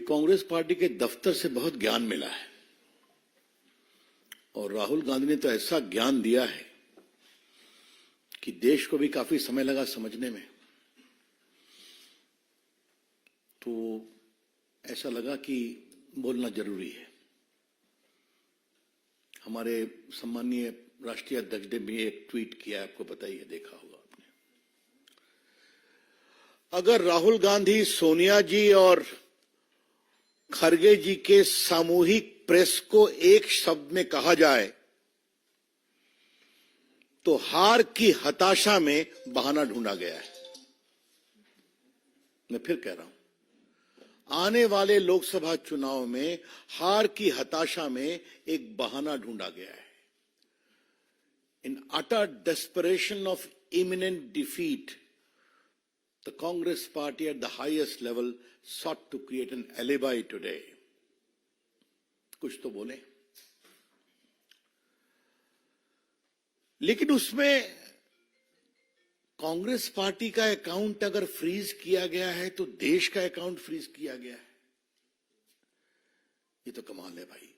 अभी कांग्रेस पार्टी के दफ्तर से बहुत ज्ञान मिला है और राहुल गांधी ने तो ऐसा ज्ञान दिया है कि देश को भी काफी समय लगा समझने में। तो ऐसा लगा कि बोलना जरूरी है। हमारे सम्मानीय राष्ट्रीय अध्यक्ष ने भी एक ट्वीट किया, आपको पता ही है, देखा होगा आपने। अगर राहुल गांधी, सोनिया जी और खरगे जी के सामूहिक प्रेस को एक शब्द में कहा जाए तो हार की हताशा में बहाना ढूंढा गया है। मैं फिर कह रहा हूं, आने वाले लोकसभा चुनाव में हार की हताशा में एक बहाना ढूंढा गया है। इन utter desperation of imminent defeat, the Congress party at the highest level sought to create an alibi today. कुछ तो बोले, लेकिन उसमें कांग्रेस पार्टी का अकाउंट अगर फ्रीज किया गया है तो देश का अकाउंट फ्रीज किया गया है। ये तो कमाल है भाई।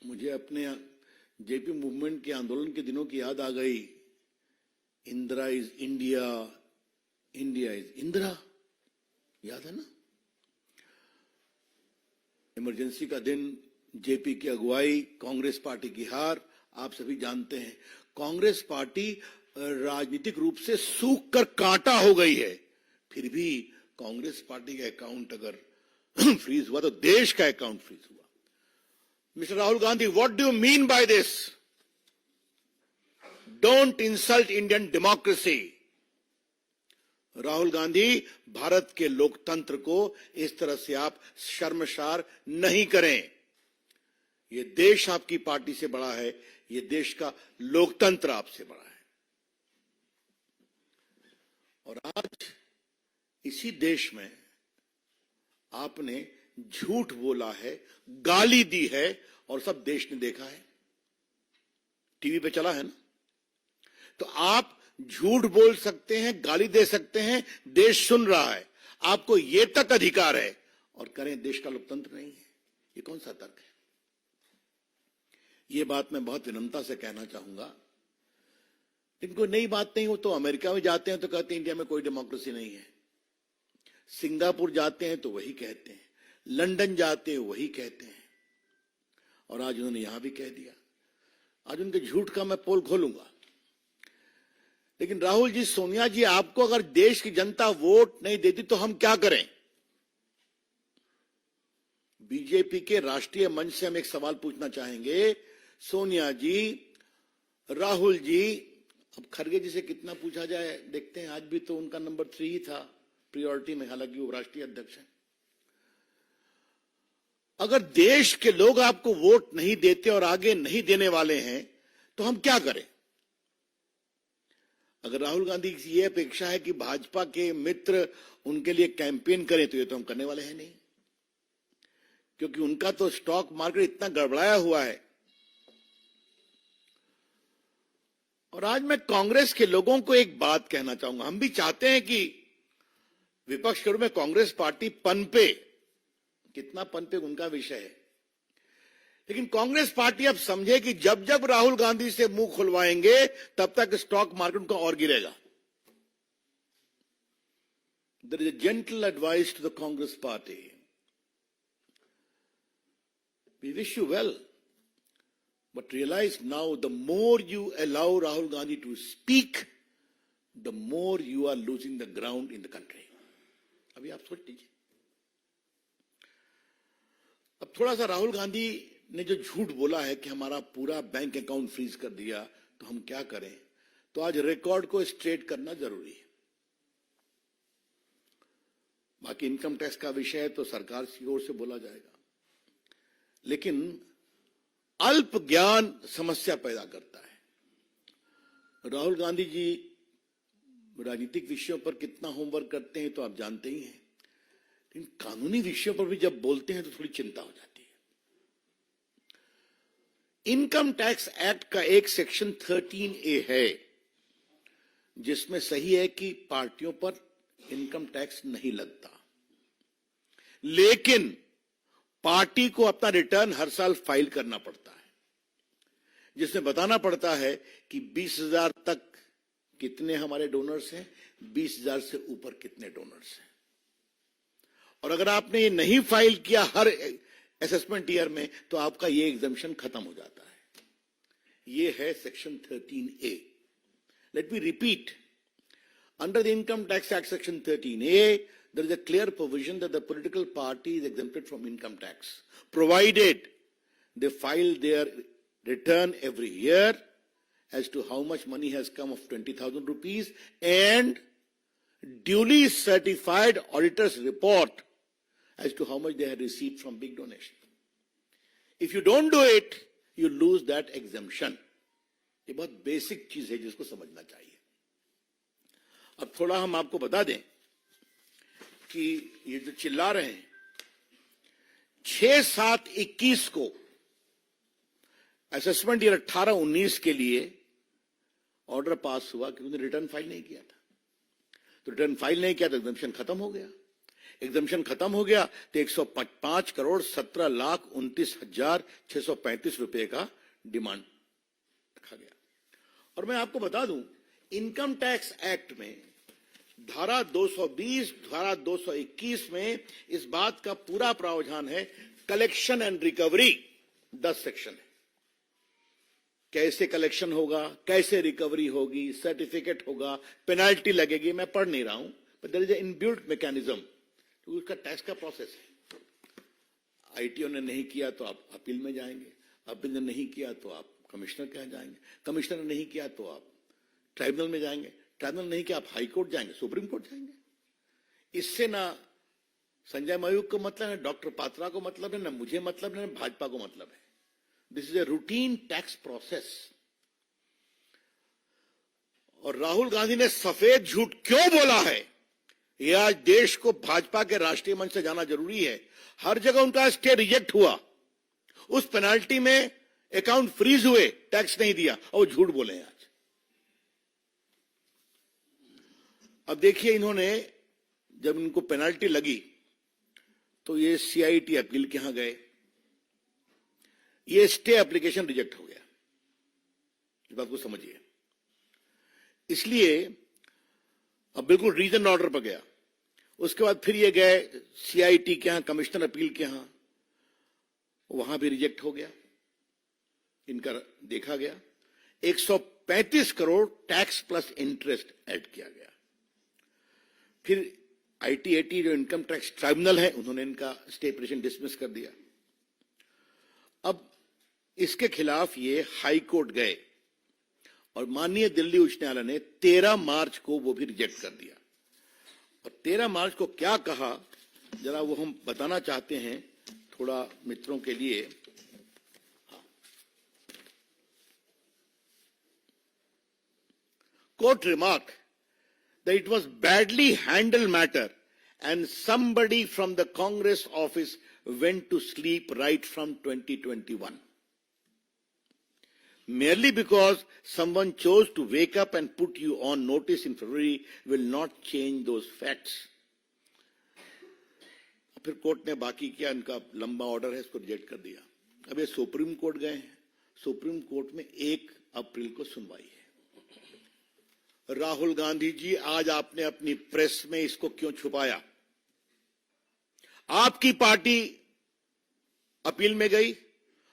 मुझे अपने जेपी मूवमेंट के आंदोलन के दिनों की याद आ गई। Indira is India, India is Indira, याद है ना? इमरजेंसी का दिन, जेपी की अगुवाई, कांग्रेस पार्टी की हार, आप सभी जानते हैं। कांग्रेस पार्टी राजनीतिक रूप से सूख कर कांटा हो गई है, फिर भी कांग्रेस पार्टी का अकाउंट अगर फ्रीज हुआ तो देश का अकाउंट फ्रीज हुआ। Mister Rahul Gandhi, what do you mean by this? Don't insult Indian democracy. Rahul Gandhi, Bharat के लोकतंत्र को इस तरह से आप शर्मसार नहीं करें। ये देश आपकी पार्टी से बड़ा है, ये देश का लोकतंत्र आपसे बड़ा है। और आज इसी देश में आपने झूठ बोला है, गाली दी है और सब देश ने देखा है, टीवी पे चला है ना। तो आप झूठ बोल सकते हैं, गाली दे सकते हैं, देश सुन रहा है, आपको ये तक अधिकार है, और करें देश का लोकतंत्र नहीं है। ये कौन सा तर्क है? ये बात मैं बहुत विनम्रता से कहना चाहूंगा। इनको नई बात नहीं हो तो अमेरिका में जाते हैं तो कहते हैं इंडिया में कोई डेमोक्रेसी नहीं है, सिंगापुर जाते हैं तो वही कहते हैं, लंदन जाते हैं वही कहते हैं, और आज उन्होंने यहां भी कह दिया। आज उनके झूठ का मैं पोल खोलूंगा। लेकिन राहुल जी, सोनिया जी, आपको अगर देश की जनता वोट नहीं देती तो हम क्या करें? बीजेपी के राष्ट्रीय मंच से हम एक सवाल पूछना चाहेंगे। सोनिया जी, राहुल जी, अब खरगे जी से कितना पूछा जाए देखते हैं। आज भी तो उनका नंबर 3 ही था प्रायोरिटी में, हालांकि वो राष्ट्रीय अध्यक्ष हैं। अगर देश के लोग आपको वोट नहीं देते और आगे नहीं देने वाले हैं तो हम क्या करें? अगर राहुल गांधी की ये अपेक्षा है कि भाजपा के मित्र उनके लिए कैंपेन करें तो ये तो हम करने वाले हैं नहीं, क्योंकि उनका तो स्टॉक मार्केट इतना गड़बड़ाया हुआ है। और आज मैं कांग्रेस के लोगों को एक बात कहना चाहूंगा। हम भी चाहते हैं कि विपक्ष के रूप में कांग्रेस पार्टी पनपे, कितना पनपे उनका विषय है, लेकिन कांग्रेस पार्टी अब समझे कि जब जब राहुल गांधी से मुंह खुलवाएंगे तब तक स्टॉक मार्केट का और गिरेगा। There is a gentle advice to the Congress party, we wish you well, but realize now the more you allow Rahul Gandhi to speak, the more you are losing the ground in the country. अभी आप सोच लीजिए। अब थोड़ा सा राहुल गांधी ने जो झूठ बोला है कि हमारा पूरा बैंक अकाउंट फ्रीज कर दिया तो हम क्या करें, तो आज रिकॉर्ड को स्ट्रेट करना जरूरी है। बाकी इनकम टैक्स का विषय तो सरकार की ओर से बोला जाएगा, लेकिन अल्प ज्ञान समस्या पैदा करता है। राहुल गांधी जी राजनीतिक विषयों पर कितना होमवर्क करते हैं तो आप जानते ही हैं, लेकिन कानूनी विषयों पर भी जब बोलते हैं तो थोड़ी चिंता हो जाती है। इनकम टैक्स एक्ट का एक सेक्शन 13A है जिसमें सही है कि पार्टियों पर इनकम टैक्स नहीं लगता, लेकिन पार्टी को अपना रिटर्न हर साल फाइल करना पड़ता है, जिसमें बताना पड़ता है कि 20,000 तक कितने हमारे डोनर्स हैं, 20,000 से ऊपर कितने डोनर्स हैं। और अगर आपने ये नहीं फाइल किया हर असेसमेंट ईयर में, तो आपका ये एग्जम्पशन खत्म हो जाता है। ये है section 13A। Let me repeat, under the income tax act section 13A, there is a clear provision that the political party is exempted from income tax, provided they file their return every year as to how much money has come of 20,000 rupees and duly certified auditor's report as to how much they had received from big donation. If you don't do it, you lose that exemption. ये बहुत basic चीज है जिसको समझना चाहिए। अब थोड़ा हम आपको बता दें कि ये जो चिल्ला रहे हैं, 6/7/21 को असेसमेंट ईयर 18-19 के लिए ऑर्डर पास हुआ कि उन्होंने रिटर्न फाइल नहीं किया था। तो रिटर्न फाइल नहीं किया तो एग्जम्पशन खत्म हो गया। एग्जम्पशन खत्म हो गया तो 105,17,29,635 रुपए का डिमांड रखा गया। और मैं आपको बता दूं, इनकम टैक्स एक्ट में धारा 220, धारा 221 में इस बात का पूरा प्रावधान है। कलेक्शन एंड रिकवरी 10 सेक्शन है। कैसे कलेक्शन होगा, कैसे रिकवरी होगी, सर्टिफिकेट होगा, पेनाल्टी लगेगी, मैं पढ़ नहीं रहा हूं, but there is a inbuilt mechanism. तो उसका टैक्स का प्रोसेस है। आईटीओ ने नहीं किया तो आप अपील में जाएंगे, अपील ने नहीं किया तो आप कमिश्नर के यहाँ जाएंगे, कमिश्नर ने नहीं किया तो आप ट्राइब्यूनल में जाएंगे, ट्राइब्यूनल नहीं किया आप हाई कोर्ट जाएंगे, सुप्रीम कोर्ट जाएंगे। इससे ना संजय मयूख को मतलब है, डॉक्टर पात्रा को मतलब है, ना मुझे मतलब है, ना भाजपा को मतलब है। This is a routine tax process. और राहुल गांधी ने सफेद झूठ क्यों बोला है, यह आज देश को भाजपा के राष्ट्रीय मंच से जाना जरूरी है। हर जगह उनका स्टे रिजेक्ट हुआ, उस पेनाल्टी में अकाउंट फ्रीज हुए, टैक्स नहीं दिया, और झूठ बोले आज। अब देखिए, इन्होंने जब इनको पेनाल्टी लगी तो ये सीआईटी अपील के यहां गए, ये स्टे एप्लीकेशन रिजेक्ट हो गया। इस बात को समझिए। इसलिए अब बिल्कुल रीजन ऑर्डर पर गया। उसके बाद फिर ये गए सीआईटी के यहां, कमिश्नर अपील के यहां, वहां भी रिजेक्ट हो गया। इनका देखा गया 135 crore tax plus interest add किया गया। फिर आईटीएटी जो इनकम टैक्स ट्राइब्यूनल है, उन्होंने इनका स्टे पिटीशन डिसमिस कर दिया। अब इसके खिलाफ ये हाई कोर्ट गए और माननीय दिल्ली उच्च न्यायालय ने 13 मार्च को वो भी रिजेक्ट कर दिया। और 13 मार्च को क्या कहा, जरा वो हम बताना चाहते हैं थोड़ा मित्रों के लिए। Court remarked that it was badly handled matter and somebody from the Congress office went to sleep right from 2021. Merely because someone chose to wake up and put you on notice in February will not change those facts. फिर court ने बाकी किया, इनका लंबा order है, इसको reject कर दिया। अब ये सुप्रीम कोर्ट गए हैं। सुप्रीम कोर्ट में 1 अप्रैल को सुनवाई है। राहुल गांधी जी, आज आपने अपनी प्रेस में इसको क्यों छुपाया? आपकी पार्टी अपील में गई,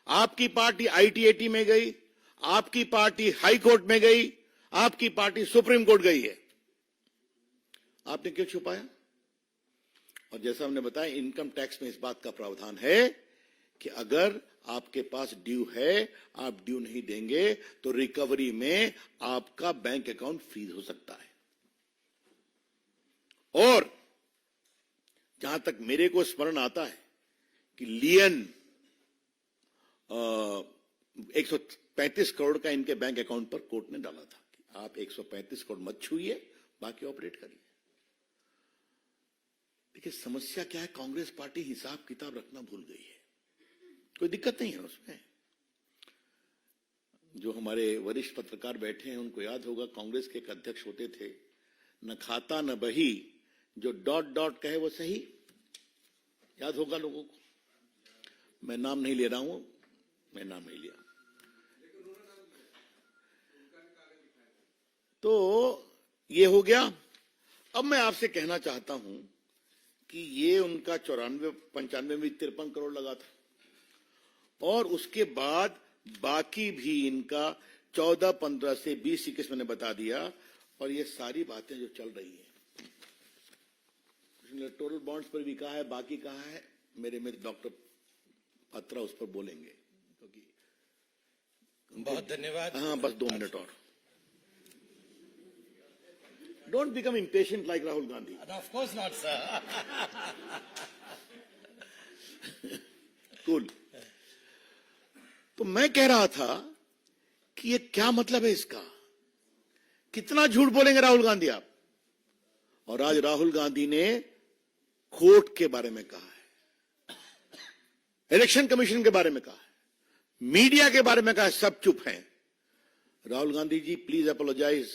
आपकी पार्टी आईटीएटी में गई, आपकी पार्टी हाई कोर्ट में गई, आपकी पार्टी सुप्रीम कोर्ट गई है। आपने क्यों छुपाया? और जैसा हमने बताया, इनकम टैक्स में इस बात का प्रावधान है कि अगर आपके पास ड्यू है, आप ड्यू नहीं देंगे तो रिकवरी में आपका बैंक अकाउंट फ्रीज हो सकता है। और जहां तक मेरे को स्मरण आता है कि लियन 135 करोड़ का इनके बैंक अकाउंट पर कोर्ट ने डाला था कि आप 135 करोड़ मत छूइए, बाकी ऑपरेट करिए। देखिए समस्या क्या है, कांग्रेस पार्टी हिसाब किताब रखना भूल गई है। कोई दिक्कत नहीं है उसमें। जो हमारे वरिष्ठ पत्रकार बैठे हैं उनको याद होगा, कांग्रेस के एक अध्यक्ष होते थे, न खाता न बही, जो डॉट डॉट कहे वो सही। याद होगा लोगों को, मैं नाम नहीं ले रहा हूं, मैं नाम नहीं लिया। तो ये हो गया। अब मैं आपसे कहना चाहता हूं कि ये उनका 95 में 53 करोड़ लगा था, और उसके बाद बाकी भी इनका 14, 15 से 20, 21 मैंने बता दिया। और ये सारी बातें जो चल रही हैं, इलेक्टोरल बॉन्ड्स पर भी कहा है, बाकी कहा है, मेरे डॉक्टर पत्रा उस पर बोलेंगे, क्योंकि बहुत धन्यवाद। हाँ, बस 2 मिनट और। Don't become impatient like Rahul Gandhi. Of course not sir. Cool. तो मैं कह रहा था कि ये क्या मतलब है इसका, कितना झूठ बोलेंगे राहुल गांधी आप। और आज राहुल गांधी ने कोर्ट के बारे में कहा है, इलेक्शन कमीशन के बारे में कहा है, मीडिया के बारे में कहा है, सब चुप हैं। Rahul Gandhi ji, please apologize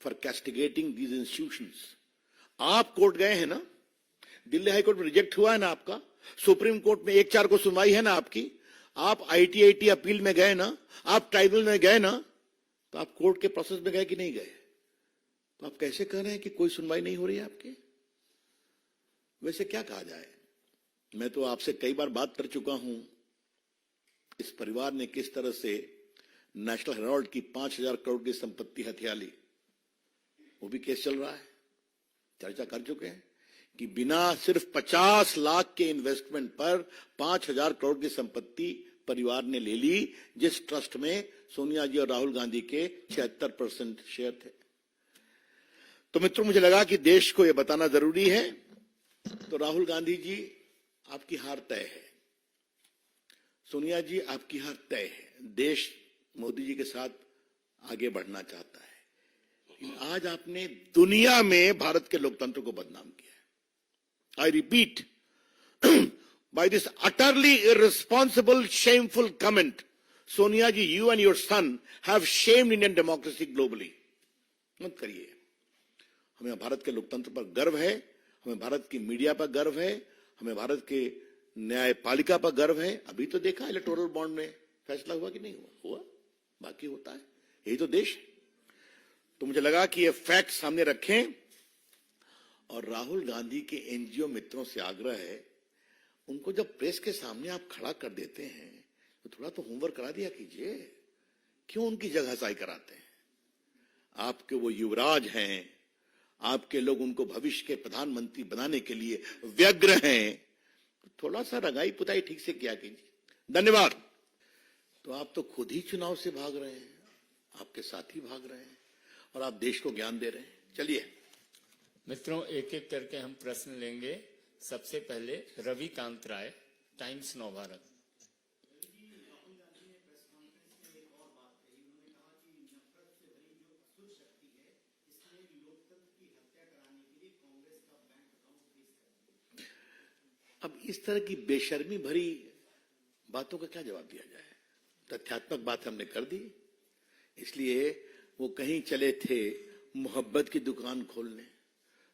for castigating these institutions. आप कोर्ट गए हैं ना, दिल्ली हाई कोर्ट में रिजेक्ट हुआ है ना आपका, सुप्रीम कोर्ट में 1-4 को सुनवाई है ना आपकी, आप आईटी अपील में गए ना, आप ट्राइब्यूनल में गए ना, तो आप कोर्ट के प्रोसेस में गए कि नहीं गए? तो आप कैसे कह रहे हैं कि कोई सुनवाई नहीं हो रही है आपकी? वैसे क्या कहा जाए, मैं तो आपसे कई बार बात कर चुका हूं, इस परिवार ने किस तरह से नेशनल हेराल्ड की 5,000 करोड़ की संपत्ति हथिया ली, वो भी केस चल रहा है, चर्चा कर चुके हैं कि बिना सिर्फ 50 लाख के इन्वेस्टमेंट पर 5,000 करोड़ की संपत्ति परिवार ने ले ली, जिस ट्रस्ट में सोनिया जी और राहुल गांधी के 76% शेयर थे। तो मित्रों, मुझे लगा कि देश को यह बताना जरूरी है। तो राहुल गांधी जी, आपकी हार तय है, सोनिया जी आपकी हार तय है। देश मोदी जी के साथ आगे बढ़ना चाहता है, लेकिन आज आपने दुनिया में भारत के लोकतंत्र को बदनाम किया है। I repeat, by this utterly irresponsible, shameful comment, Sonia ji, you and your son have shamed Indian democracy globally. मत करिए। हमें भारत के लोकतंत्र पर गर्व है, हमें भारत की मीडिया पर गर्व है, हमें भारत के न्यायपालिका पर गर्व है। अभी तो देखा इलेक्टोरल बॉन्ड में फैसला हुआ कि नहीं हुआ? हुआ, बाकी होता है, यही तो देश है। तो मुझे लगा कि ये फैक्ट सामने रखें, और राहुल गांधी के एनजीओ मित्रों से आग्रह है, उनको जब प्रेस के सामने आप खड़ा कर देते हैं तो थोड़ा तो होमवर्क करा दिया कीजिए। क्यों उनकी जगहसाई कराते हैं? आपके वो युवराज हैं, आपके लोग उनको भविष्य के प्रधानमंत्री बनाने के लिए व्यग्र हैं, थोड़ा सा रंगाई पुताई ठीक से किया कीजिए। धन्यवाद। तो आप तो खुद ही चुनाव से भाग रहे हैं, आपके साथी भाग रहे हैं, और आप देश को ज्ञान दे रहे हैं। चलिए मित्रों, एक एक करके हम प्रश्न लेंगे। सबसे पहले रविकांत राय, टाइम्स नव भारत। अब इस तरह की बेशर्मी भरी बातों का क्या जवाब दिया जाए? तथ्यात्मक बात हमने कर दी, इसलिए वो कहीं चले थे मोहब्बत की दुकान खोलने,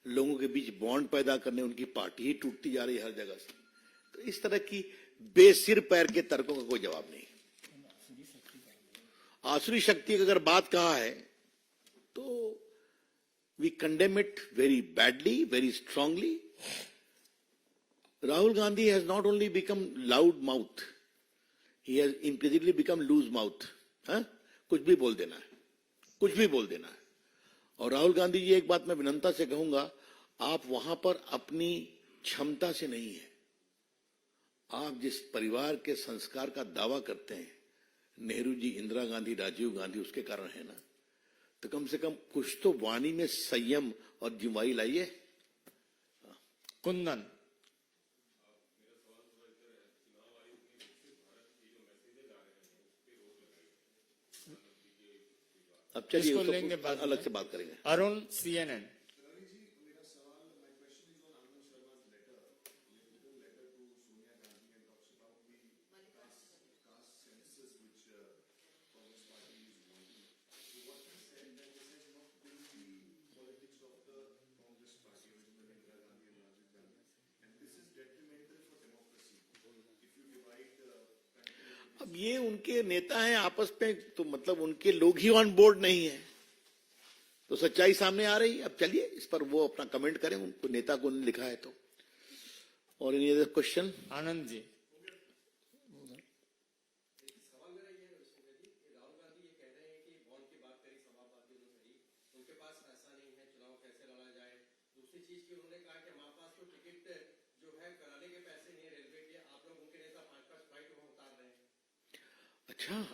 लोगों के बीच बॉन्ड पैदा करने, उनकी पार्टी ही टूटती जा रही है हर जगह से। तो इस तरह की बेसिर पैर के तर्कों का कोई जवाब नहीं। आसुरी शक्ति की अगर बात कहा है तो we condemn it very badly, very strongly. Rahul Gandhi has not only become loud mouth, he has increasingly become loose mouth. कुछ भी बोल देना है, कुछ भी बोल देना है। और राहुल गांधी जी, एक बात मैं विनम्रता से कहूंगा, आप वहां पर अपनी क्षमता से नहीं है। आप जिस परिवार के संस्कार का दावा करते हैं, नेहरू जी, इंदिरा गांधी, राजीव गांधी, उसके कारण है ना, तो कम से कम कुछ तो वाणी में संयम और जिम्मेदारी लाइए। कुंदन। अब चलिए इसको लेंगे बाद अलग से बात करेंगे। अरुण, CNN। अब ये उनके नेता हैं आपस में, तो मतलब उनके लोग ही ऑन बोर्ड नहीं है, तो सच्चाई सामने आ रही है। अब चलिए इस पर वो अपना कमेंट करें, उनको नेता को उन्होंने लिखा है तो। और any other question? Anand ji.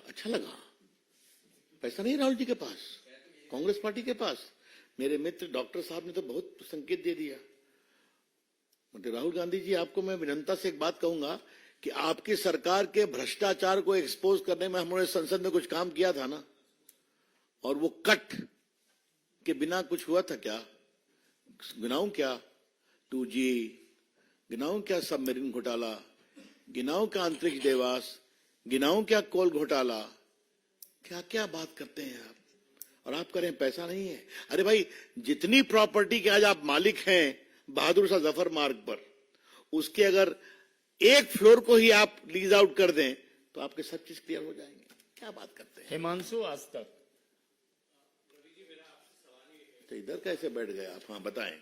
अच्छा लगा। पैसा नहीं राहुल जी के पास, कांग्रेस पार्टी के पास। मेरे मित्र डॉक्टर साहब ने तो बहुत संकेत दे दिया। मतलब राहुल गांधी जी, आपको मैं विनम्रता से एक बात कहूंगा कि आपकी सरकार के भ्रष्टाचार को एक्सपोज करने में हमने संसद में कुछ काम किया था ना, और वो कट के बिना कुछ हुआ था क्या? गिनाऊं क्या? 2G गिनाऊं क्या? सबमरीन घोटाला गिनाऊं क्या? अंतरिक्ष देवास गिनाऊं क्या? कोल घोटाला? क्या क्या बात करते हैं आप, और आप कह रहे हैं पैसा नहीं है। अरे भाई, जितनी प्रॉपर्टी के आज आप मालिक हैं बहादुर शाह जफर मार्ग पर, उसके अगर एक फ्लोर को ही आप लीज आउट कर दें तो आपके सब चीज क्लियर हो जाएंगे। क्या बात करते हैं? हिमांशु आज तक। तो इधर कैसे बैठ गए आप? हाँ बताएं।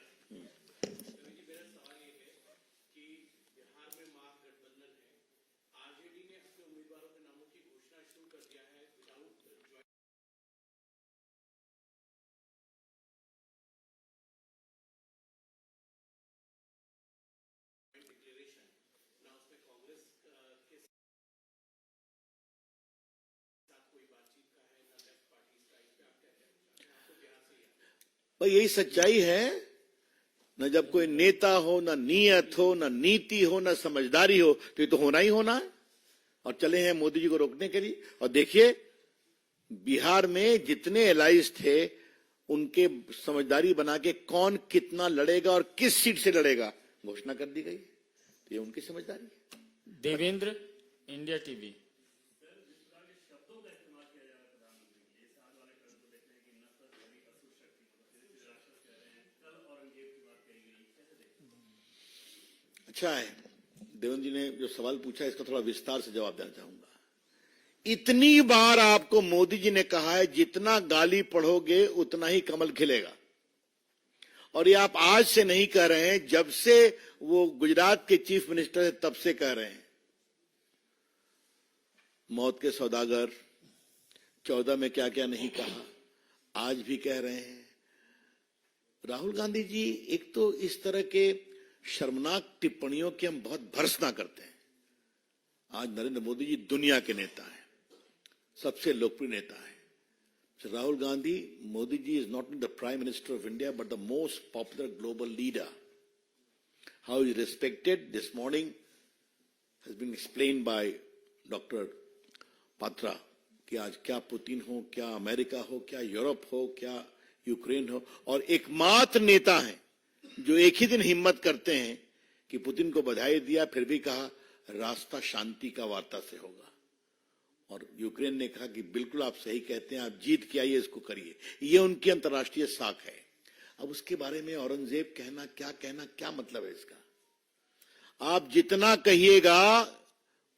भाई यही सच्चाई है न, जब कोई नेता हो, न नियत हो, न नीति हो, न समझदारी हो, तो ये तो होना ही होना है। और चले हैं मोदी जी को रोकने के लिए। और देखिए बिहार में जितने एलाइज थे उनके समझदारी बना के कौन कितना लड़ेगा और किस सीट से लड़ेगा घोषणा कर दी गई। तो ये उनकी समझदारी है। Devendra, India TV. अच्छा है, देवेंद्र जी ने जो सवाल पूछा इसका थोड़ा विस्तार से जवाब देना चाहूंगा। इतनी बार आपको मोदी जी ने कहा है जितना गाली पढ़ोगे उतना ही कमल खिलेगा, और ये आप आज से नहीं कह रहे हैं, जब से वो गुजरात के चीफ मिनिस्टर है तब से कह रहे हैं। मौत के सौदागर 14 में क्या क्या नहीं कहा, आज भी कह रहे हैं। राहुल गांधी जी, एक तो इस तरह के शर्मनाक टिप्पणियों की हम बहुत भर्त्सना करते हैं। आज नरेंद्र मोदी जी दुनिया के नेता हैं, सबसे लोकप्रिय नेता है। Rahul Gandhi, Modi ji is not only the Prime Minister of India, but the most popular global leader. How he is respected this morning has been explained by Dr. Patra, कि आज क्या पुतिन हो, क्या America हो, क्या Europe हो, क्या Ukraine हो, और एकमात्र नेता हैं जो एक ही दिन हिम्मत करते हैं कि पुतिन को बधाई दिया, फिर भी कहा रास्ता शांति का वार्ता से होगा। और यूक्रेन ने कहा कि बिल्कुल आप सही कहते हैं, आप जीत के आइए, इसको करिए। ये उनकी अंतर्राष्ट्रीय साख है। अब उसके बारे में औरंगजेब कहना, क्या मतलब है इसका? आप जितना कहिएगा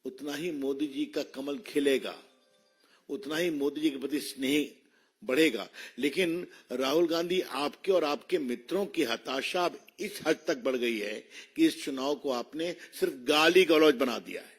उतना ही मोदी जी का कमल खिलेगा, उतना ही मोदी जी के प्रति स्नेह बढ़ेगा। लेकिन राहुल गांधी, आपके और आपके मित्रों की हताशा अब इस हद तक बढ़ गई है कि इस चुनाव को आपने सिर्फ गाली गलौज बना दिया है।